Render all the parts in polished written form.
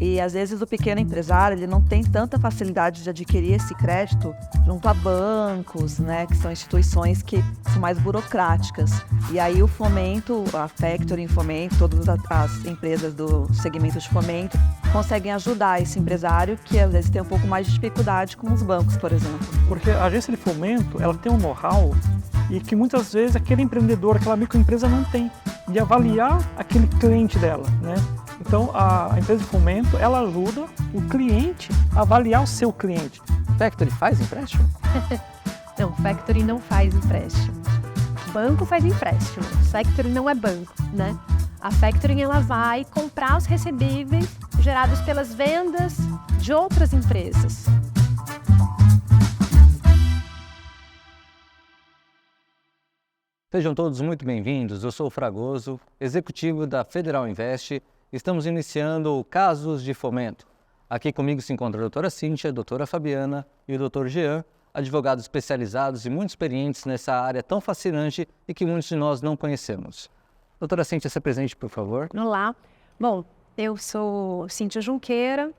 E às vezes o pequeno empresário ele não tem tanta facilidade de adquirir esse crédito junto a bancos, né, que são instituições que são mais burocráticas. E aí o Fomento, a Factoring Fomento, todas as empresas do segmento de fomento conseguem ajudar esse empresário que às vezes tem um pouco mais de dificuldade com os bancos, por exemplo. Porque a agência de fomento, ela tem um know-how e que muitas vezes aquele empreendedor, aquela microempresa não tem, de avaliar aquele cliente dela, né? Então, a empresa de fomento, ela ajuda o cliente a avaliar o seu cliente. Factoring faz empréstimo? Não, Factoring não faz empréstimo. Banco faz empréstimo. Factoring não é banco, né? A Factoring, ela vai comprar os recebíveis gerados pelas vendas de outras empresas. Sejam todos muito bem-vindos. Eu sou o Fragoso, executivo da Federal Invest. Estamos iniciando o Casos de Fomento. Aqui comigo se encontra a doutora Cíntia, a doutora Fabiana e o doutor Jean, advogados especializados e muito experientes nessa área tão fascinante e que muitos de nós não conhecemos. Doutora Cíntia, se apresente, por favor. Olá. Bom, eu sou Cíntia Junqueira,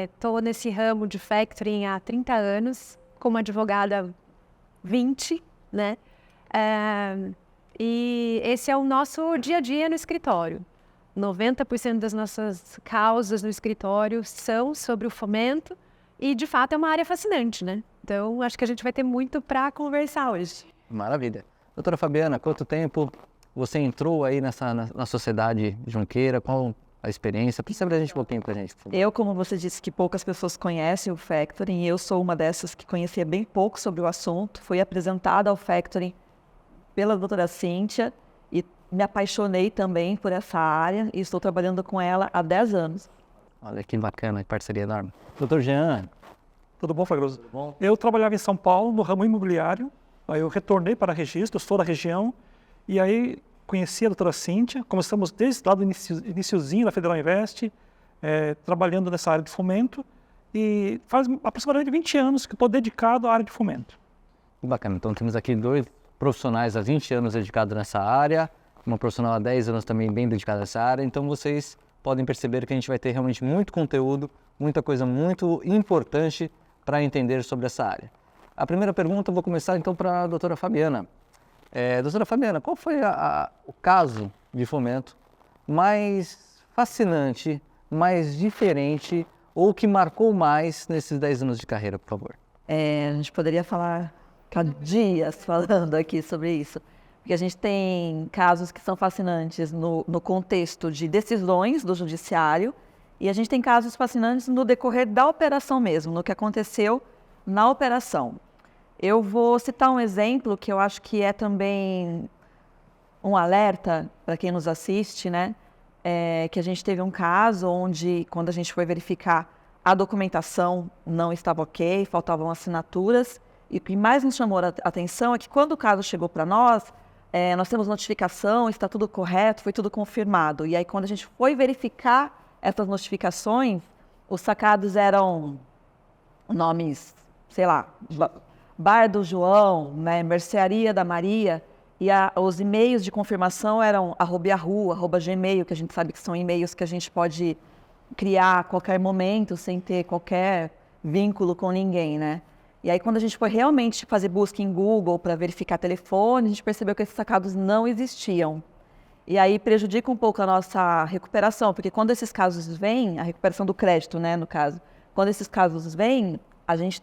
estou nesse ramo de Factoring há 30 anos, como advogada 20, né? E esse é o nosso dia a dia no escritório. 90% das nossas causas no escritório são sobre o fomento e, de fato, é uma área fascinante, né? Então, acho que a gente vai ter muito para conversar hoje. Maravilha. Doutora Fabiana, quanto tempo você entrou aí na sociedade Junqueira? Qual a experiência? Precisa a gente um pouquinho para a gente, por favor. Eu, como você disse, que poucas pessoas conhecem o Factoring, eu sou uma dessas que conhecia bem pouco sobre o assunto. Fui apresentada ao Factoring pela doutora Cíntia e me apaixonei também por essa área e estou trabalhando com ela há 10 anos. Olha que bacana, que parceria enorme. Doutor Jean. Tudo bom, Fragoso? Tudo bom? Eu trabalhava em São Paulo, no ramo imobiliário, aí eu retornei para registro, sou da região, e aí conheci a doutora Cíntia, começamos desde lá do iniciozinho da Federal Invest, trabalhando nessa área de fomento, e faz aproximadamente 20 anos que estou dedicado à área de fomento. Que bacana, então temos aqui dois profissionais há 20 anos dedicados nessa área, uma profissional há 10 anos também bem dedicada a essa área, então vocês podem perceber que a gente vai ter realmente muito conteúdo, muita coisa muito importante para entender sobre essa área. A primeira pergunta eu vou começar então para a doutora Fabiana. Doutora Fabiana, qual foi o caso de fomento mais fascinante, mais diferente ou que marcou mais nesses 10 anos de carreira, por favor? A gente poderia falar dias falando aqui sobre isso. Porque a gente tem casos que são fascinantes no contexto de decisões do judiciário e a gente tem casos fascinantes no decorrer da operação mesmo, no que aconteceu na operação. Eu vou citar um exemplo que eu acho que é também um alerta para quem nos assiste, né? Que a gente teve um caso onde, quando a gente foi verificar, a documentação não estava ok, faltavam assinaturas. E o que mais nos chamou a atenção é que quando o caso chegou para nós temos notificação, está tudo correto, foi tudo confirmado. E aí, quando a gente foi verificar essas notificações, os sacados eram nomes, sei lá, Bar do João, né, Mercearia da Maria, e os e-mails de confirmação eram @yahoo, @gmail, que a gente sabe que são e-mails que a gente pode criar a qualquer momento, sem ter qualquer vínculo com ninguém, né? E aí, quando a gente foi realmente fazer busca em Google para verificar telefone, a gente percebeu que esses sacados não existiam. E aí prejudica um pouco a nossa recuperação, porque quando esses casos vêm, a recuperação do crédito, né, no caso, quando esses casos vêm, a gente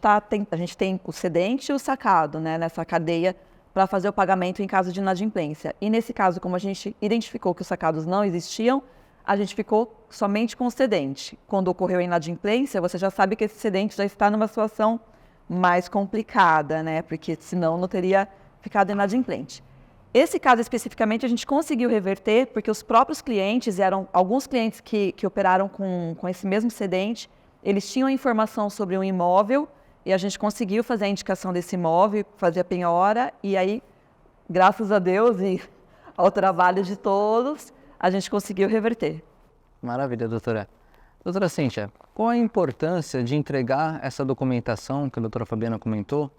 tem o cedente e o sacado, né, nessa cadeia para fazer o pagamento em caso de inadimplência. E nesse caso, como a gente identificou que os sacados não existiam, a gente ficou somente com o cedente. Quando ocorreu a inadimplência, você já sabe que esse cedente já está numa situação mais complicada, né? Porque senão não teria ficado inadimplente. Esse caso especificamente a gente conseguiu reverter porque os próprios clientes, alguns clientes que operaram com esse mesmo cedente, eles tinham informação sobre um imóvel e a gente conseguiu fazer a indicação desse imóvel, fazer a penhora e aí, graças a Deus e ao trabalho de todos, a gente conseguiu reverter. Maravilha, doutora. Doutora Cíntia, qual a importância de entregar essa documentação que a doutora Fabiana comentou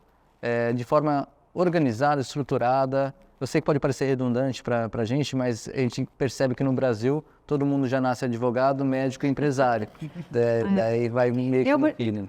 de forma organizada, estruturada. Eu sei que pode parecer redundante para a gente, mas a gente percebe que no Brasil todo mundo já nasce advogado, médico e empresário. Daí vai meio que no feeling.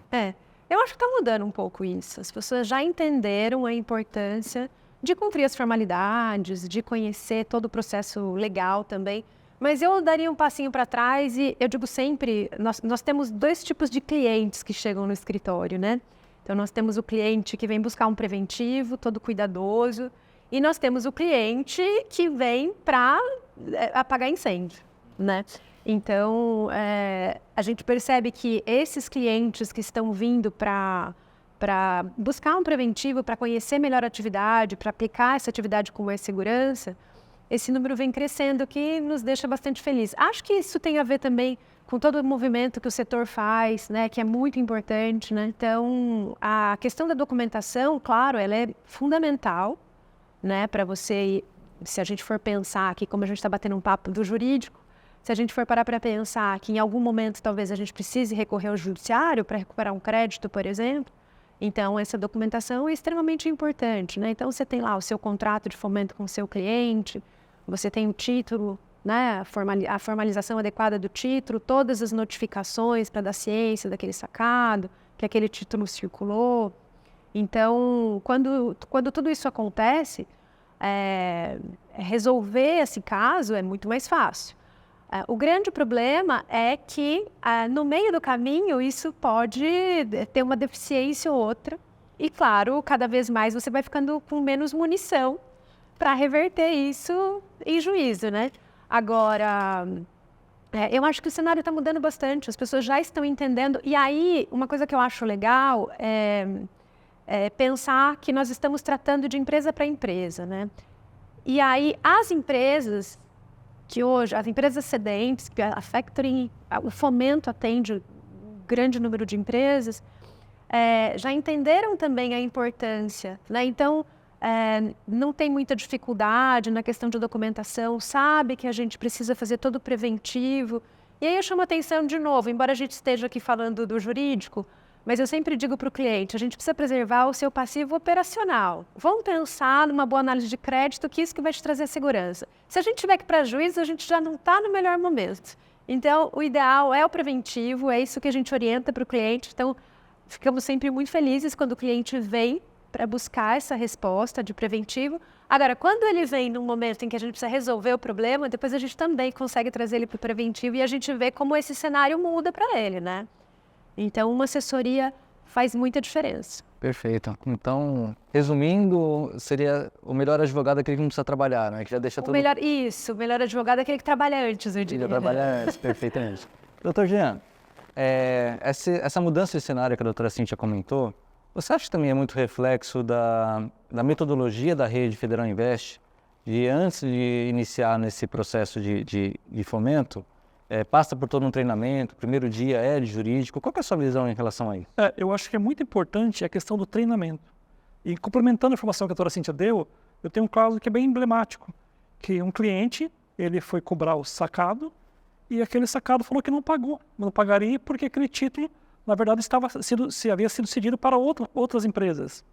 Eu acho que está mudando um pouco isso. As pessoas já entenderam a importância de cumprir as formalidades, de conhecer todo o processo legal também. Mas eu daria um passinho para trás e eu digo sempre, nós temos 2 tipos de clientes que chegam no escritório, né? Então, nós temos o cliente que vem buscar um preventivo, todo cuidadoso, e nós temos o cliente que vem para apagar incêndio, né? Então, a gente percebe que esses clientes que estão vindo para buscar um preventivo, para conhecer melhor a atividade, para aplicar essa atividade com mais segurança, esse número vem crescendo, que nos deixa bastante feliz. Acho que isso tem a ver também com todo o movimento que o setor faz, né, que é muito importante, né? Então, a questão da documentação, claro, ela é fundamental, né, para você, se a gente for pensar aqui, como a gente está batendo um papo do jurídico, se a gente for parar para pensar que em algum momento talvez a gente precise recorrer ao judiciário para recuperar um crédito, por exemplo, então essa documentação é extremamente importante, né? Então, você tem lá o seu contrato de fomento com o seu cliente, você tem o título, né, a formalização adequada do título, todas as notificações para dar ciência daquele sacado, que aquele título circulou. Então, quando tudo isso acontece, resolver esse caso é muito mais fácil. O grande problema é que, no meio do caminho, isso pode ter uma deficiência ou outra. E, claro, cada vez mais você vai ficando com menos munição para reverter isso em juízo, né? Agora, eu acho que o cenário está mudando bastante, as pessoas já estão entendendo. E aí, uma coisa que eu acho legal é pensar que nós estamos tratando de empresa para empresa, né? E aí, as empresas que hoje, as empresas cedentes, que a Factoring, o Fomento atende um grande número de empresas, já entenderam também a importância, né? Então, não tem muita dificuldade na questão de documentação, sabe que a gente precisa fazer todo o preventivo. E aí eu chamo a atenção de novo, embora a gente esteja aqui falando do jurídico, mas eu sempre digo para o cliente, a gente precisa preservar o seu passivo operacional. Vamos pensar numa boa análise de crédito, que isso que vai te trazer segurança. Se a gente tiver que ir para juízo, a gente já não está no melhor momento. Então, o ideal é o preventivo, é isso que a gente orienta para o cliente. Então, ficamos sempre muito felizes quando o cliente vem para buscar essa resposta de preventivo. Agora, quando ele vem num momento em que a gente precisa resolver o problema, depois a gente também consegue trazer ele para o preventivo e a gente vê como esse cenário muda para ele, né? Então, uma assessoria faz muita diferença. Perfeito. Então, resumindo, seria o melhor advogado é aquele que não precisa trabalhar, né? Que já deixa tudo... O melhor advogado é aquele que trabalha antes, eu diria. Que trabalha antes, perfeitamente. Doutor Jean, essa mudança de cenário que a doutora Cíntia comentou, você acha que também é muito reflexo da metodologia da rede Federal Invest, de antes de iniciar nesse processo de fomento, passa por todo um treinamento, primeiro dia é de jurídico. Qual que é a sua visão em relação a isso? Eu acho que é muito importante a questão do treinamento. E complementando a informação que a doutora Cíntia deu, eu tenho um caso que é bem emblemático, que um cliente, ele foi cobrar o sacado e aquele sacado falou que não pagou, não pagaria porque aquele título, na verdade, havia sido cedido para outras empresas.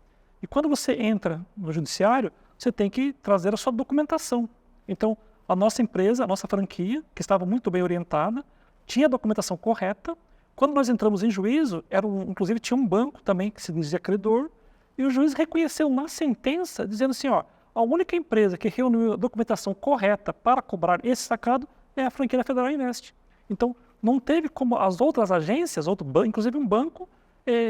E quando você entra no judiciário, você tem que trazer a sua documentação. Então, a nossa empresa, a nossa franquia, que estava muito bem orientada, tinha a documentação correta. Quando nós entramos em juízo, inclusive tinha um banco também que se dizia credor, e o juiz reconheceu na sentença, dizendo assim, a única empresa que reuniu a documentação correta para cobrar esse sacado é a franquia da Federal Invest. Então, não teve como as outras agências, inclusive um banco,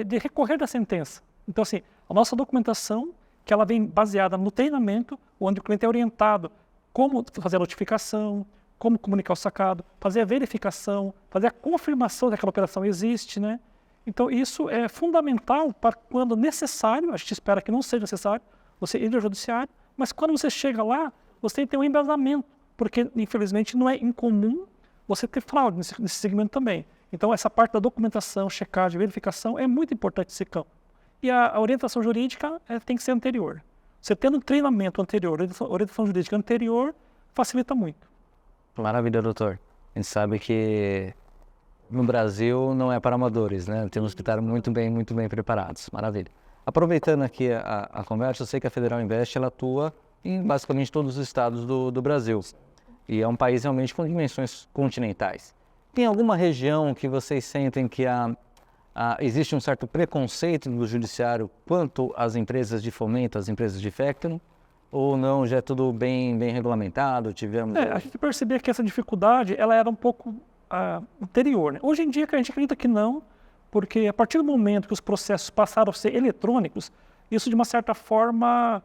de recorrer da sentença. Então, assim, a nossa documentação, que ela vem baseada no treinamento, onde o cliente é orientado como fazer a notificação, como comunicar o sacado, fazer a verificação, fazer a confirmação de que aquela operação existe, né? Então, isso é fundamental para quando necessário, a gente espera que não seja necessário, você ir ao judiciário, mas quando você chega lá, você tem um embasamento, porque, infelizmente, não é incomum você ter fraude nesse segmento também. Então, essa parte da documentação, checagem, verificação é muito importante nesse campo. E a orientação jurídica tem que ser anterior. Você tendo um treinamento anterior, orientação jurídica anterior, facilita muito. Maravilha, doutor. A gente sabe que no Brasil não é para amadores, né? Temos que estar muito bem preparados. Maravilha. Aproveitando aqui a conversa, eu sei que a Federal Invest ela atua em basicamente todos os estados do Brasil. E é um país realmente com dimensões continentais. Tem alguma região que vocês sentem que existe um certo preconceito do judiciário quanto às empresas de fomento, às empresas de factoring? Ou não, já é tudo bem regulamentado? A gente percebia que essa dificuldade ela era um pouco anterior. Né? Hoje em dia a gente acredita que não, porque a partir do momento que os processos passaram a ser eletrônicos, isso de uma certa forma,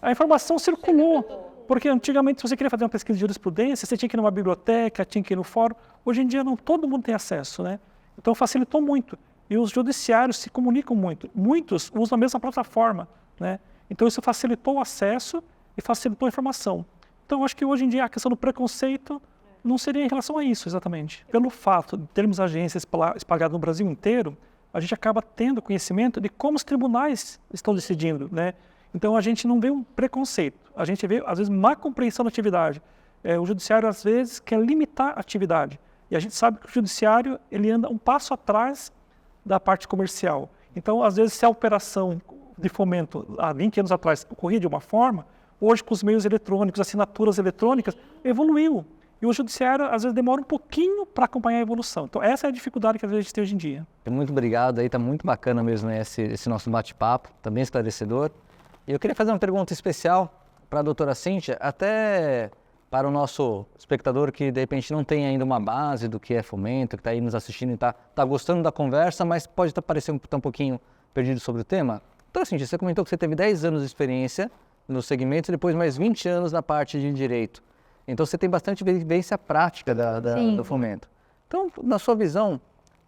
a informação circulou. Porque antigamente, se você queria fazer uma pesquisa de jurisprudência, você tinha que ir numa biblioteca, tinha que ir no fórum. Hoje em dia, não, todo mundo tem acesso, né? Então, facilitou muito. E os judiciários se comunicam muito. Muitos usam a mesma plataforma, né? Então, isso facilitou o acesso e facilitou a informação. Então, eu acho que hoje em dia, a questão do preconceito não seria em relação a isso, exatamente. Pelo fato de termos agências espalhadas no Brasil inteiro, a gente acaba tendo conhecimento de como os tribunais estão decidindo, né? Então, a gente não vê um preconceito, a gente vê, às vezes, má compreensão da atividade. O judiciário, às vezes, quer limitar a atividade. E a gente sabe que o judiciário ele anda um passo atrás da parte comercial. Então, às vezes, se a operação de fomento há 20 anos atrás ocorria de uma forma, hoje, com os meios eletrônicos, assinaturas eletrônicas, evoluiu. E o judiciário, às vezes, demora um pouquinho para acompanhar a evolução. Então, essa é a dificuldade que a gente tem hoje em dia. Muito obrigado, aí está muito bacana mesmo, né, esse nosso bate-papo, tá bem esclarecedor. E eu queria fazer uma pergunta especial para a doutora Cíntia, até para o nosso espectador que de repente não tem ainda uma base do que é fomento, que está aí nos assistindo e está gostando da conversa, mas pode parecer um pouquinho perdido sobre o tema. Doutora Cíntia, você comentou que você teve 10 anos de experiência no segmento e depois mais 20 anos na parte de direito. Então você tem bastante vivência prática do fomento. Então, na sua visão,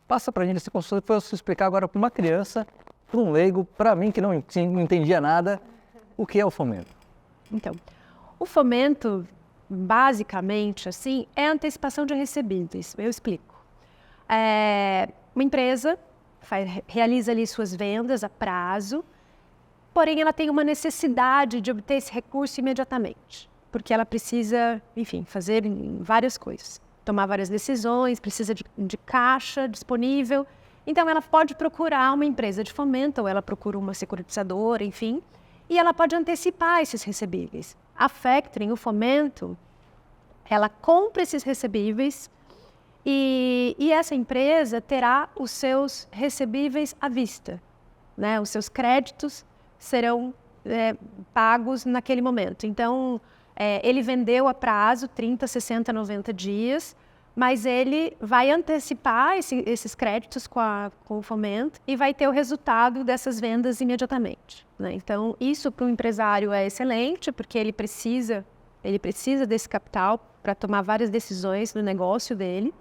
passa para a gente, se fosse explicar agora para uma criança, para um leigo, para mim que não entendia nada, o que é o fomento? Então, o fomento, basicamente, assim, é a antecipação de recebíveis. Eu explico. Uma empresa realiza ali suas vendas a prazo, porém ela tem uma necessidade de obter esse recurso imediatamente, porque ela precisa, enfim, fazer várias coisas, tomar várias decisões, precisa de caixa disponível. Então, ela pode procurar uma empresa de fomento, ou ela procura uma securitizadora, enfim, e ela pode antecipar esses recebíveis. A factoring, o fomento, ela compra esses recebíveis e essa empresa terá os seus recebíveis à vista, né? Os seus créditos serão pagos naquele momento. Então, ele vendeu a prazo, 30, 60, 90 dias, mas ele vai antecipar esses créditos com o fomento e vai ter o resultado dessas vendas imediatamente, né? Então, isso para o empresário é excelente, porque ele precisa desse capital para tomar várias decisões no negócio dele.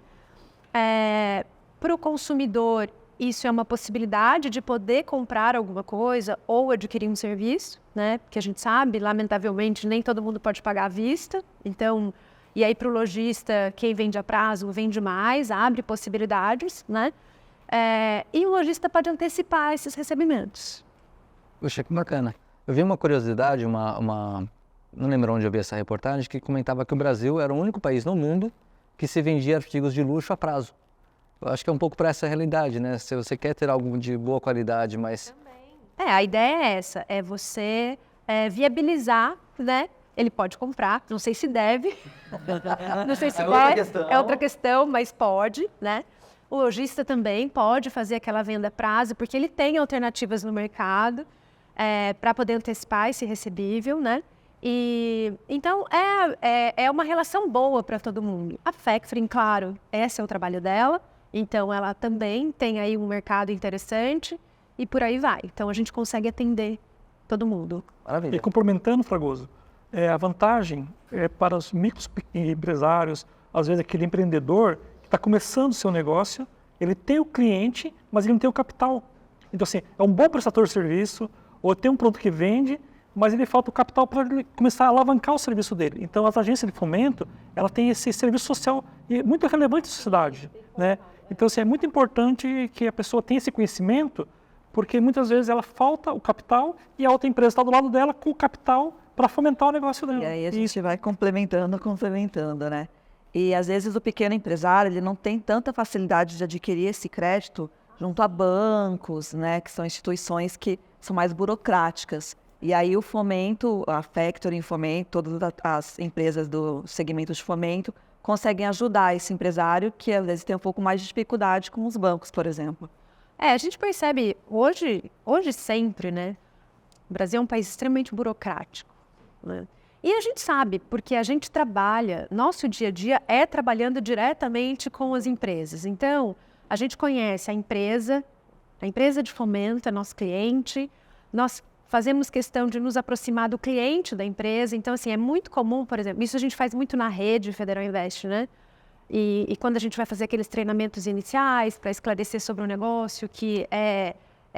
Para o consumidor, isso é uma possibilidade de poder comprar alguma coisa ou adquirir um serviço, né? Porque a gente sabe, lamentavelmente, nem todo mundo pode pagar à vista. Então, e aí para o lojista, quem vende a prazo, vende mais, abre possibilidades, né? E o lojista pode antecipar esses recebimentos. Puxa, que bacana. Eu vi uma curiosidade, não lembro onde eu vi essa reportagem, que comentava que o Brasil era o único país no mundo que se vendia artigos de luxo a prazo. Eu acho que é um pouco para essa realidade, né? Se você quer ter algo de boa qualidade, mas... A ideia é essa, é você viabilizar, né? Ele pode comprar, não sei se deve, não sei se deve, é outra questão, mas pode, né? O lojista também pode fazer aquela venda a prazo, porque ele tem alternativas no mercado para poder antecipar esse recebível, né? E então é uma relação boa para todo mundo. A factoring, claro, esse é o trabalho dela, então ela também tem aí um mercado interessante e por aí vai. Então a gente consegue atender todo mundo. Maravilha. E complementando, Fragoso, a vantagem para os microempresários, às vezes aquele empreendedor que está começando o seu negócio, ele tem o cliente, mas ele não tem o capital. Então, assim, é um bom prestador de serviço, ou tem um produto que vende, mas ele falta o capital para ele começar a alavancar o serviço dele. Então, as agências de fomento, ela tem esse serviço social muito relevante na sociedade, né? Então, assim, é muito importante que a pessoa tenha esse conhecimento, porque muitas vezes ela falta o capital e a outra empresa está do lado dela com o capital para fomentar o negócio dela. E aí a gente vai complementando, né? E às vezes o pequeno empresário, ele não tem tanta facilidade de adquirir esse crédito junto a bancos, né, que são instituições que são mais burocráticas. E aí o fomento, a Factoring, Fomento, todas as empresas do segmento de fomento conseguem ajudar esse empresário que às vezes tem um pouco mais de dificuldade com os bancos, por exemplo. A gente percebe hoje sempre, né? O Brasil é um país extremamente burocrático, né? E a gente sabe, porque a gente trabalha, nosso dia a dia é trabalhando diretamente com as empresas. Então, a gente conhece a empresa de fomento é nosso cliente, nós fazemos questão de nos aproximar do cliente da empresa. Então, assim, é muito comum, por exemplo, isso a gente faz muito na rede Federal Invest, né? E quando a gente vai fazer aqueles treinamentos iniciais para esclarecer sobre o negócio, que é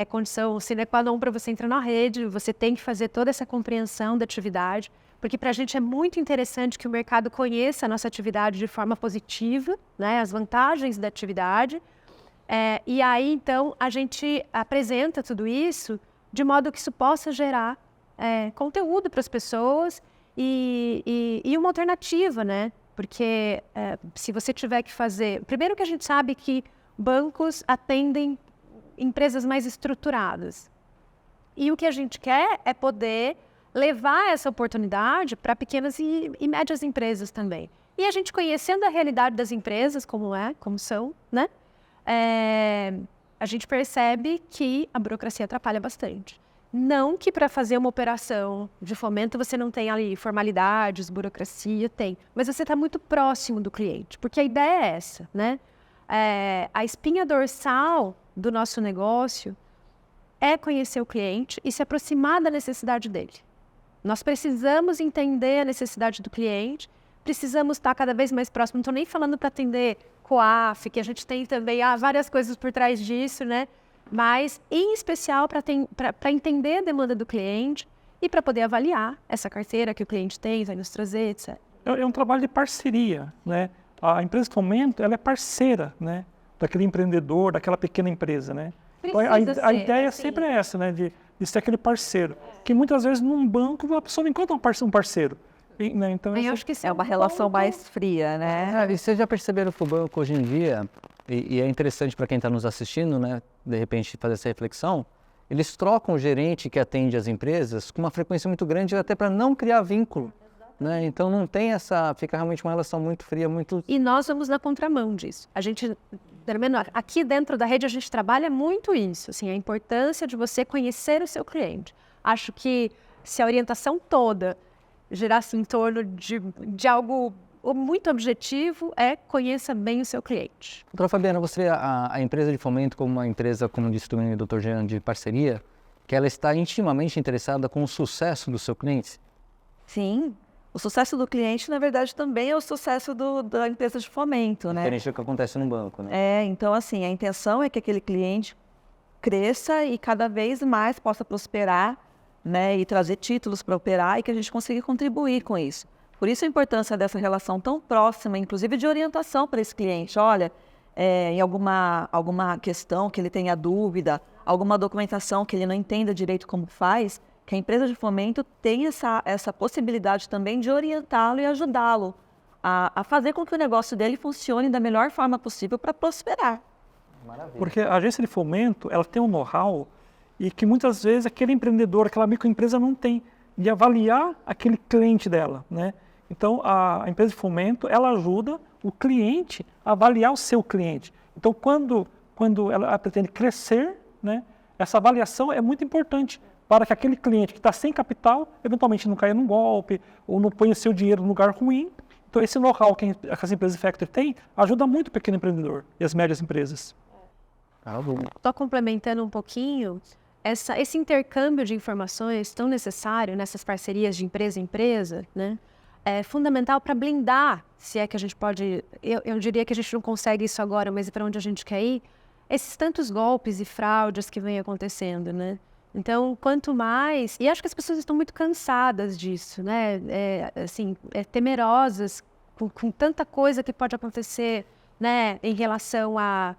condição sine qua non para você entrar na rede, você tem que fazer toda essa compreensão da atividade, porque para a gente é muito interessante que o mercado conheça a nossa atividade de forma positiva, né, as vantagens da atividade. E aí, então, a gente apresenta tudo isso de modo que isso possa gerar conteúdo para as pessoas e uma alternativa, né? Porque se você tiver que fazer... Primeiro que a gente sabe que bancos atendem empresas mais estruturadas. E o que a gente quer é poder levar essa oportunidade para pequenas e médias empresas também. E a gente conhecendo a realidade das empresas, como são, né? A gente percebe que a burocracia atrapalha bastante. Não que para fazer uma operação de fomento você não tenha ali formalidades, burocracia, tem. Mas você está muito próximo do cliente, porque a ideia é essa, né? A espinha dorsal do nosso negócio é conhecer o cliente e se aproximar da necessidade dele. Nós precisamos entender a necessidade do cliente, precisamos estar cada vez mais próximo. Não estou nem falando para atender COAF, que a gente tem também várias coisas por trás disso, né? Mas, em especial, para entender a demanda do cliente e para poder avaliar essa carteira que o cliente tem, vai nos trazer, etc. É um trabalho de parceria, né? A empresa de fomento, ela é parceira, né, daquele empreendedor, daquela pequena empresa, né? Então, a ideia sempre é essa, né, de ser aquele parceiro. Que muitas vezes num banco a pessoa não encontra um parceiro. Né? Então, eu acho que é uma relação mais fria, né? E vocês já perceberam que o banco hoje em dia, e é interessante para quem está nos assistindo, né, de repente fazer essa reflexão, eles trocam o gerente que atende as empresas com uma frequência muito grande até para não criar vínculo. Né? Então não tem fica realmente uma relação muito fria, muito... E nós vamos na contramão disso. A gente, pelo menos aqui dentro da rede, a gente trabalha muito isso, assim, a importância de você conhecer o seu cliente. Acho que se a orientação toda girasse em torno de algo muito objetivo, conheça bem o seu cliente. Doutora Fabiana, você vê a empresa de fomento como uma empresa, como disse também o Dr. Jean, de parceria, que ela está intimamente interessada com o sucesso do seu cliente? Sim. O sucesso do cliente, na verdade, também é o sucesso da empresa de fomento, né? Diferente do que acontece no banco, né? Então, assim, a intenção é que aquele cliente cresça e cada vez mais possa prosperar, né? E trazer títulos para operar e que a gente consiga contribuir com isso. Por isso a importância dessa relação tão próxima, inclusive de orientação para esse cliente. Olha, em alguma questão que ele tenha dúvida, alguma documentação que ele não entenda direito como faz, que a empresa de fomento tem essa possibilidade também de orientá-lo e ajudá-lo a fazer com que o negócio dele funcione da melhor forma possível para prosperar. Maravilha. Porque a agência de fomento, ela tem um know-how e que muitas vezes aquele empreendedor, aquela microempresa não tem, de avaliar aquele cliente dela, né? Então, a empresa de fomento, ela ajuda o cliente a avaliar o seu cliente. Então, quando ela pretende crescer, né, essa avaliação é muito importante para que aquele cliente que está sem capital, eventualmente não caia num golpe ou não ponha o seu dinheiro num lugar ruim. Então, esse know-how que as empresas de Factoring têm ajuda muito o pequeno empreendedor e as médias empresas. Só complementando um pouquinho, esse intercâmbio de informações tão necessário nessas parcerias de empresa a empresa, né, é fundamental para blindar, se é que a gente pode... Eu diria que a gente não consegue isso agora, mas para onde a gente quer ir, esses tantos golpes e fraudes que vêm acontecendo, né? Então, quanto mais... E acho que as pessoas estão muito cansadas disso, né? Temerosas com tanta coisa que pode acontecer, né? Em relação a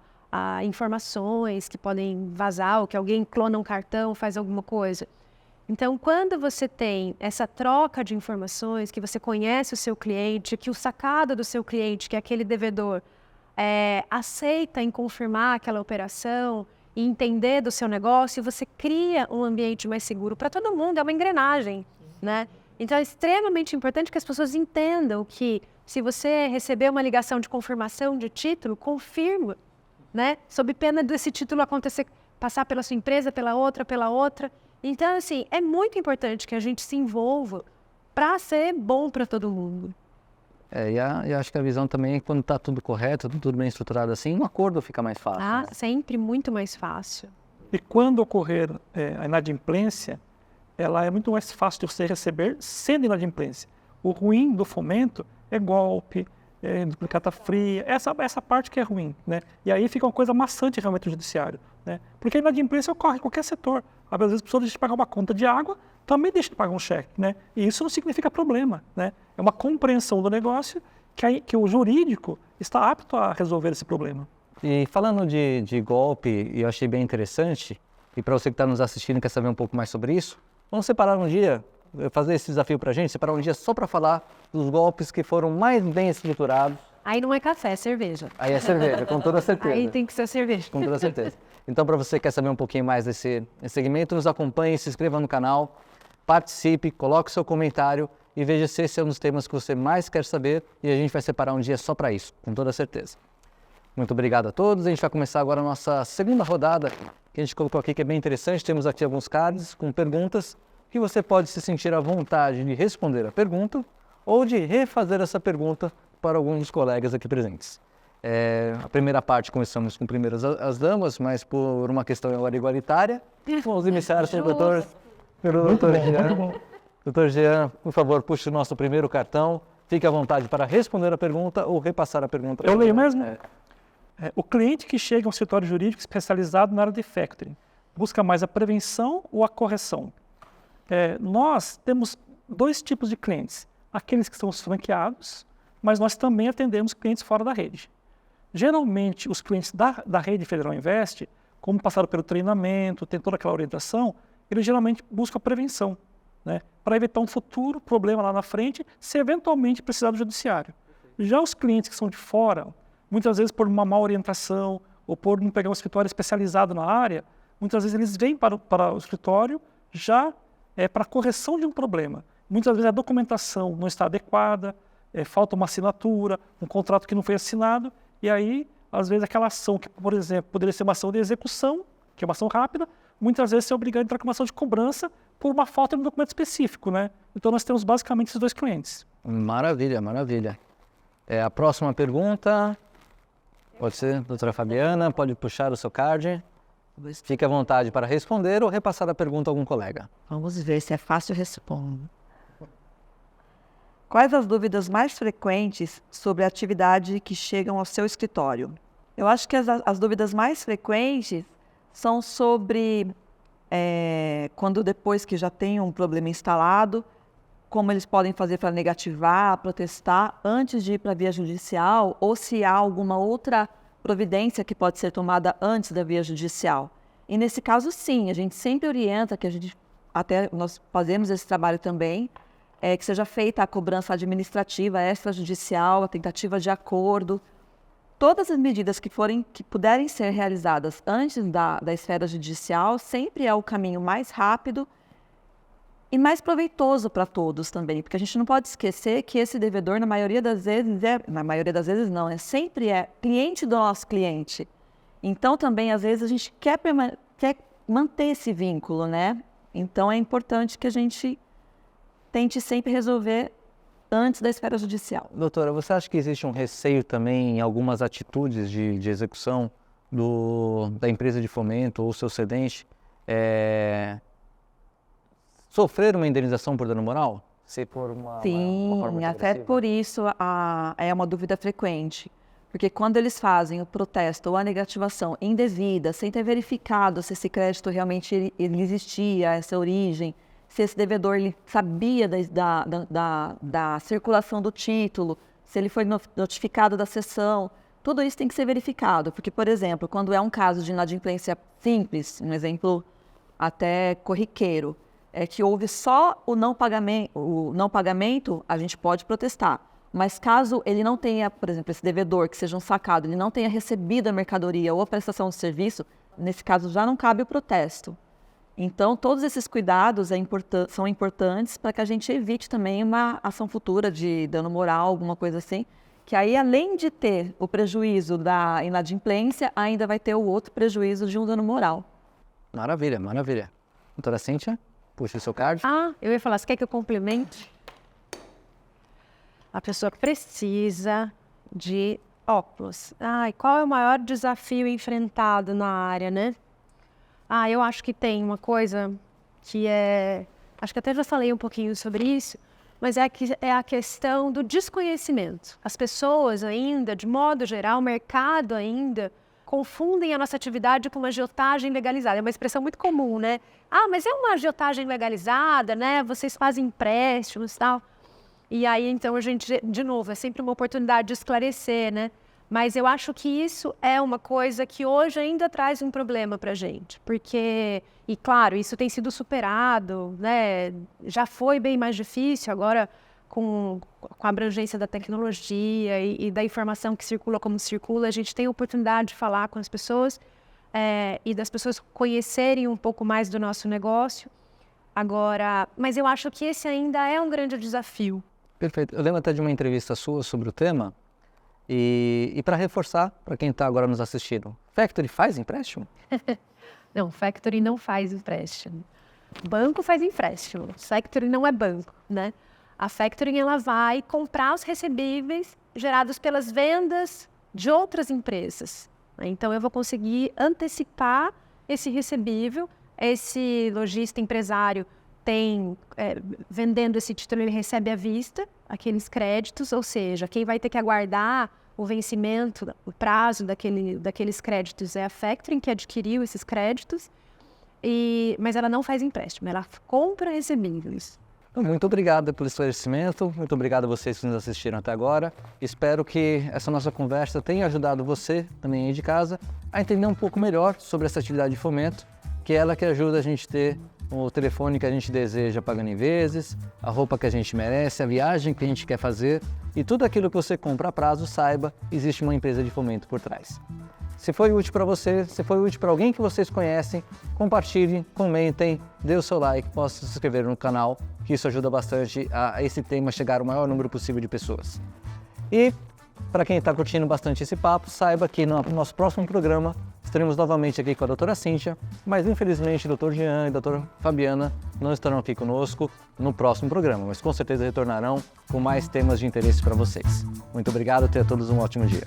informações que podem vazar, ou que alguém clona um cartão, faz alguma coisa. Então, quando você tem essa troca de informações, que você conhece o seu cliente, que o sacado do seu cliente, que é aquele devedor, aceita em confirmar aquela operação e entender do seu negócio, você cria um ambiente mais seguro para todo mundo, é uma engrenagem, né? Então é extremamente importante que as pessoas entendam que se você receber uma ligação de confirmação de título, confirma, né? Sob pena desse título acontecer, passar pela sua empresa, pela outra. Então, assim, é muito importante que a gente se envolva para ser bom para todo mundo. E acho que a visão também é que quando está tudo correto, tudo bem estruturado assim, um acordo fica mais fácil. Né? Sempre muito mais fácil. E quando ocorrer a inadimplência, ela é muito mais fácil de você receber sendo inadimplência. O ruim do fomento é golpe, duplicata fria, essa parte que é ruim, né? E aí fica uma coisa maçante realmente no judiciário, né? Porque a inadimplência ocorre em qualquer setor. Às vezes a pessoa deixa de pagar uma conta de água, também deixa de pagar um cheque, né? E isso não significa problema, né? É uma compreensão do negócio que o jurídico está apto a resolver esse problema. E falando de golpe, eu achei bem interessante, e para você que está nos assistindo e quer saber um pouco mais sobre isso, vamos separar um dia, fazer esse desafio para a gente, separar um dia só para falar dos golpes que foram mais bem estruturados. Aí não é café, é cerveja. Aí é cerveja, com toda certeza. Aí tem que ser cerveja. Com toda certeza. Então, para você que quer saber um pouquinho mais desse segmento, nos acompanhe, se inscreva no canal, participe, coloque seu comentário e veja se esse é um dos temas que você mais quer saber e a gente vai separar um dia só para isso, com toda certeza. Muito obrigado a todos. A gente vai começar agora a nossa segunda rodada, que a gente colocou aqui, que é bem interessante. Temos aqui alguns cards com perguntas que você pode se sentir à vontade de responder a pergunta ou de refazer essa pergunta para alguns dos colegas aqui presentes. A primeira parte começamos com primeiras as damas, mas por uma questão igualitária, vamos iniciar pelo doutor Jean. Doutor Jean, por favor, puxe o nosso primeiro cartão. Fique à vontade para responder a pergunta ou repassar a pergunta. Eu leio mesmo? O cliente que chega a um escritório jurídico especializado na área de factoring busca mais a prevenção ou a correção? Nós temos dois tipos de clientes. Aqueles que são os franqueados, mas nós também atendemos clientes fora da rede. Geralmente, os clientes da rede Federal Invest, como passaram pelo treinamento, tem toda aquela orientação, eles geralmente buscam a prevenção, né, para evitar um futuro problema lá na frente, se eventualmente precisar do judiciário. Já os clientes que são de fora, muitas vezes por uma má orientação ou por não pegar um escritório especializado na área, muitas vezes eles vêm para o escritório já para a correção de um problema. Muitas vezes a documentação não está adequada, falta uma assinatura, um contrato que não foi assinado, e aí, às vezes, aquela ação que, por exemplo, poderia ser uma ação de execução, que é uma ação rápida, muitas vezes é obrigado a entrar com uma ação de cobrança por uma falta de um documento específico, né? Então, nós temos basicamente esses dois clientes. Maravilha, maravilha. A próxima pergunta, pode ser, doutora Fabiana, pode puxar o seu card. Fique à vontade para responder ou repassar a pergunta a algum colega. Vamos ver se é fácil responder. Quais as dúvidas mais frequentes sobre a atividade que chegam ao seu escritório? Eu acho que as dúvidas mais frequentes são sobre quando depois que já tem um problema instalado, como eles podem fazer para negativar, protestar antes de ir para a via judicial, ou se há alguma outra providência que pode ser tomada antes da via judicial. E nesse caso, sim, a gente sempre orienta, nós fazemos esse trabalho também, que seja feita a cobrança administrativa, extrajudicial, a tentativa de acordo. Todas as medidas que puderem ser realizadas antes da esfera judicial sempre é o caminho mais rápido e mais proveitoso para todos também, porque a gente não pode esquecer que esse devedor, na maioria das vezes não, sempre é cliente do nosso cliente. Então também, às vezes, a gente quer manter esse vínculo, né? Então é importante que a gente tente sempre resolver antes da esfera judicial. Doutora, você acha que existe um receio também em algumas atitudes de execução da empresa de fomento ou seu cedente sofrer uma indenização por dano moral? Se for uma forma até agressiva? por isso é uma dúvida frequente. Porque quando eles fazem o protesto ou a negativação indevida, sem ter verificado se esse crédito realmente ele existia, essa origem, se esse devedor ele sabia da circulação do título, se ele foi notificado da cessão, tudo isso tem que ser verificado. Porque, por exemplo, quando é um caso de inadimplência simples, um exemplo até corriqueiro, que houve só o não pagamento, a gente pode protestar. Mas caso ele não tenha, por exemplo, esse devedor que seja um sacado, ele não tenha recebido a mercadoria ou a prestação de serviço, nesse caso já não cabe o protesto. Então, todos esses cuidados são importantes para que a gente evite também uma ação futura de dano moral, alguma coisa assim, que aí, além de ter o prejuízo da inadimplência, ainda vai ter o outro prejuízo de um dano moral. Maravilha, maravilha. Doutora Cíntia, puxa o seu card. Eu ia falar, você quer que eu complemente? A pessoa precisa de óculos. E qual é o maior desafio enfrentado na área, né? Eu acho que tem uma coisa que acho que até já falei um pouquinho sobre isso, mas é a questão do desconhecimento. As pessoas ainda, de modo geral, o mercado ainda, confundem a nossa atividade com uma agiotagem legalizada. É uma expressão muito comum, né? Mas é uma agiotagem legalizada, né? Vocês fazem empréstimos e tal. E aí, então, a gente, de novo, é sempre uma oportunidade de esclarecer, né? Mas eu acho que isso é uma coisa que hoje ainda traz um problema para a gente. Porque, e claro, isso tem sido superado, né? Já foi bem mais difícil, agora com a abrangência da tecnologia e da informação que circula como circula, a gente tem a oportunidade de falar com as pessoas e das pessoas conhecerem um pouco mais do nosso negócio. Agora, mas eu acho que esse ainda é um grande desafio. Perfeito. Eu lembro até de uma entrevista sua sobre o tema. E para reforçar, para quem está agora nos assistindo, Factory faz empréstimo? Não, Factory não faz empréstimo. Banco faz empréstimo. Factory não é banco, né? A Factory, ela vai comprar os recebíveis gerados pelas vendas de outras empresas. Então, eu vou conseguir antecipar esse recebível. Esse lojista empresário vendendo esse título, ele recebe à vista aqueles créditos, ou seja, quem vai ter que aguardar o vencimento, o prazo daqueles créditos é a Factoring, que adquiriu esses créditos, mas ela não faz empréstimo, ela compra recebíveis. Muito obrigado pelo esclarecimento, muito obrigado a vocês que nos assistiram até agora. Espero que essa nossa conversa tenha ajudado você, também aí de casa, a entender um pouco melhor sobre essa atividade de fomento, que é ela que ajuda a gente a ter o telefone que a gente deseja pagando em vezes, a roupa que a gente merece, a viagem que a gente quer fazer e tudo aquilo que você compra a prazo, saiba, existe uma empresa de fomento por trás. Se foi útil para você, se foi útil para alguém que vocês conhecem, compartilhem, comentem, dê o seu like, possa se inscrever no canal, que isso ajuda bastante a esse tema chegar ao maior número possível de pessoas. E para quem está curtindo bastante esse papo, saiba que no nosso próximo programa estaremos novamente aqui com a doutora Cíntia, mas infelizmente o Dr. Jean e a doutora Fabiana não estarão aqui conosco no próximo programa, mas com certeza retornarão com mais temas de interesse para vocês. Muito obrigado, tenha todos um ótimo dia.